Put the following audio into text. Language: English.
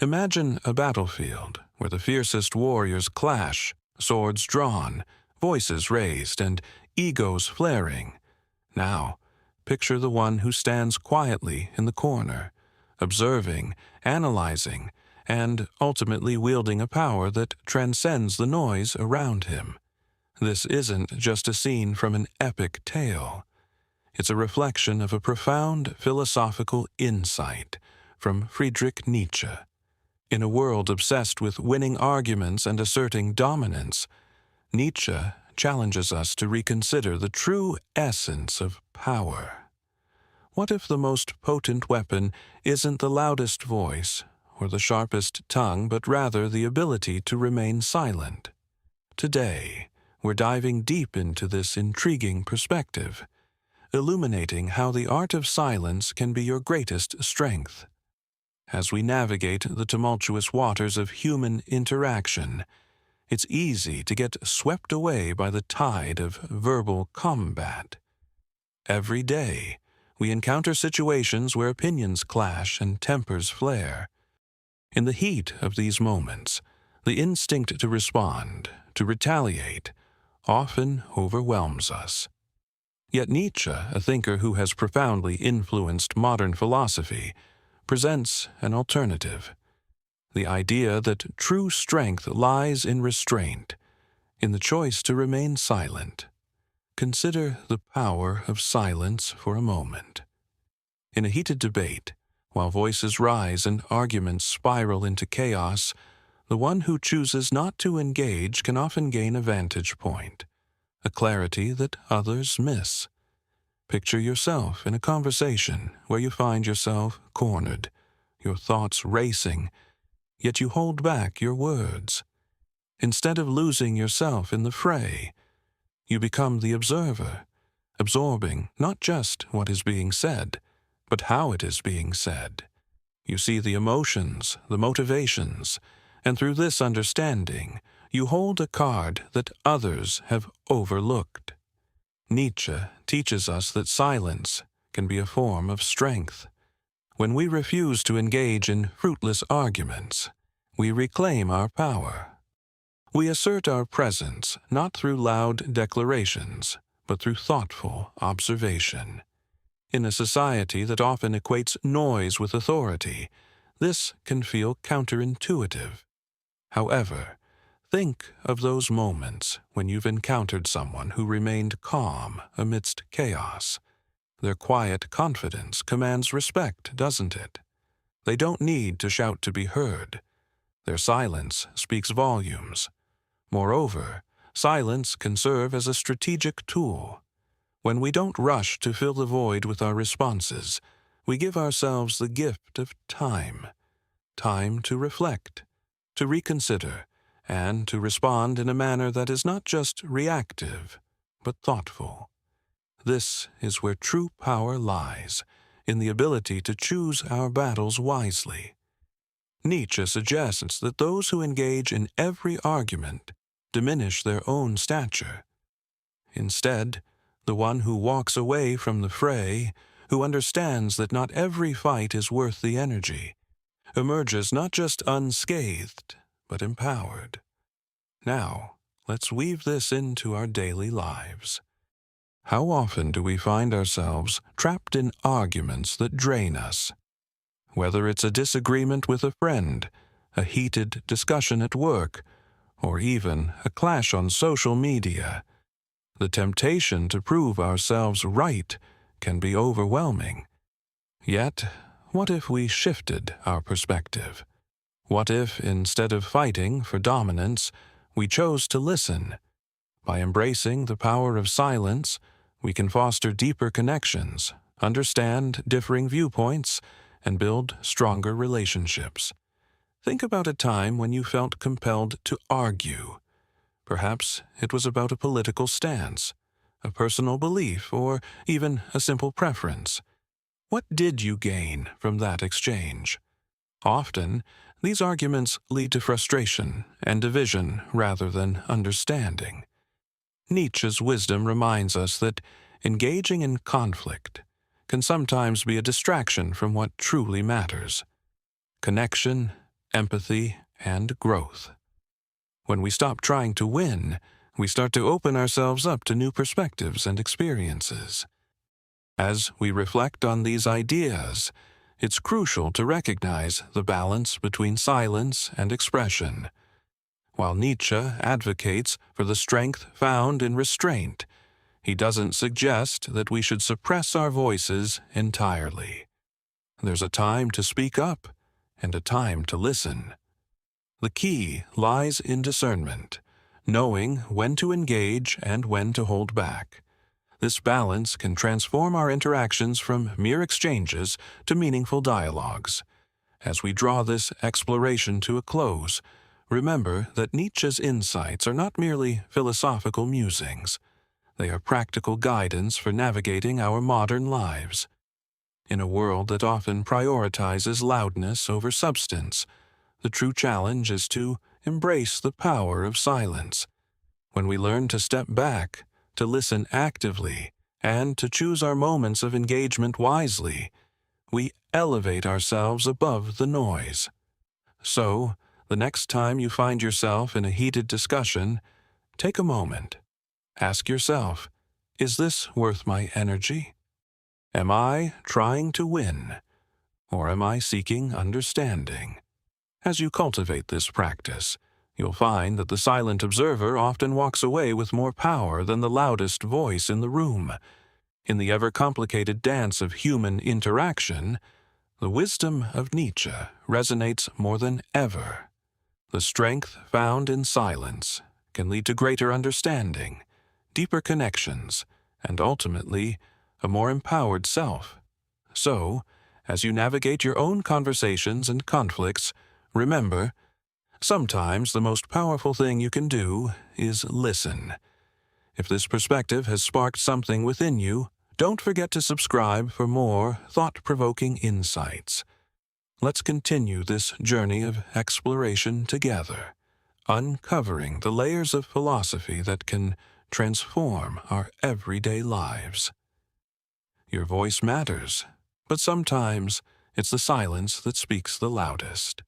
Imagine a battlefield where the fiercest warriors clash, swords drawn, voices raised, and egos flaring. Now, picture the one who stands quietly in the corner, observing, analyzing, and ultimately wielding a power that transcends the noise around him. This isn't just a scene from an epic tale. It's a reflection of a profound philosophical insight from Friedrich Nietzsche. In a world obsessed with winning arguments and asserting dominance, Nietzsche challenges us to reconsider the true essence of power. What if the most potent weapon isn't the loudest voice or the sharpest tongue, but rather the ability to remain silent? Today, we're diving deep into this intriguing perspective, illuminating how the art of silence can be your greatest strength. As we navigate the tumultuous waters of human interaction, it's easy to get swept away by the tide of verbal combat. Every day, we encounter situations where opinions clash and tempers flare. In the heat of these moments, the instinct to respond, to retaliate, often overwhelms us. Yet Nietzsche, a thinker who has profoundly influenced modern philosophy, presents an alternative. The idea that true strength lies in restraint, in the choice to remain silent. Consider the power of silence for a moment. In a heated debate, while voices rise and arguments spiral into chaos, the one who chooses not to engage can often gain a vantage point, a clarity that others miss. Picture yourself in a conversation where you find yourself cornered, your thoughts racing, yet you hold back your words. Instead of losing yourself in the fray, you become the observer, absorbing not just what is being said, but how it is being said. You see the emotions, the motivations, and through this understanding, you hold a card that others have overlooked. Nietzsche teaches us that silence can be a form of strength. When we refuse to engage in fruitless arguments, we reclaim our power. We assert our presence not through loud declarations, but through thoughtful observation. In a society that often equates noise with authority, this can feel counterintuitive. However, think of those moments when you've encountered someone who remained calm amidst chaos. Their quiet confidence commands respect, doesn't it? They don't need to shout to be heard. Their silence speaks volumes. Moreover, silence can serve as a strategic tool. When we don't rush to fill the void with our responses, we give ourselves the gift of time. Time to reflect, to reconsider, and to respond in a manner that is not just reactive, but thoughtful. This is where true power lies, in the ability to choose our battles wisely. Nietzsche suggests that those who engage in every argument diminish their own stature. Instead, the one who walks away from the fray, who understands that not every fight is worth the energy, emerges not just unscathed, but empowered. Now, let's weave this into our daily lives. How often do we find ourselves trapped in arguments that drain us? Whether it's a disagreement with a friend, a heated discussion at work, or even a clash on social media, the temptation to prove ourselves right can be overwhelming. Yet, what if we shifted our perspective? What if, instead of fighting for dominance, we chose to listen? By embracing the power of silence, we can foster deeper connections, understand differing viewpoints, and build stronger relationships. Think about a time when you felt compelled to argue. Perhaps it was about a political stance, a personal belief, or even a simple preference. What did you gain from that exchange? Often, these arguments lead to frustration and division rather than understanding. Nietzsche's wisdom reminds us that engaging in conflict can sometimes be a distraction from what truly matters: connection, empathy, and growth. When we stop trying to win, we start to open ourselves up to new perspectives and experiences. As we reflect on these ideas, it's crucial to recognize the balance between silence and expression. While Nietzsche advocates for the strength found in restraint, he doesn't suggest that we should suppress our voices entirely. There's a time to speak up and a time to listen. The key lies in discernment, knowing when to engage and when to hold back. This balance can transform our interactions from mere exchanges to meaningful dialogues. As we draw this exploration to a close, remember that Nietzsche's insights are not merely philosophical musings. They are practical guidance for navigating our modern lives. In a world that often prioritizes loudness over substance, the true challenge is to embrace the power of silence. When we learn to step back, to listen actively, and to choose our moments of engagement wisely, we elevate ourselves above the noise. So, the next time you find yourself in a heated discussion, take a moment. Ask yourself, is this worth my energy? Am I trying to win, or am I seeking understanding? As you cultivate this practice, you'll find that the silent observer often walks away with more power than the loudest voice in the room. In the ever-complicated dance of human interaction, the wisdom of Nietzsche resonates more than ever. The strength found in silence can lead to greater understanding, deeper connections, and ultimately, a more empowered self. So, as you navigate your own conversations and conflicts, remember, sometimes the most powerful thing you can do is listen. If this perspective has sparked something within you, don't forget to subscribe for more thought-provoking insights. Let's continue this journey of exploration together, uncovering the layers of philosophy that can transform our everyday lives. Your voice matters, but sometimes it's the silence that speaks the loudest.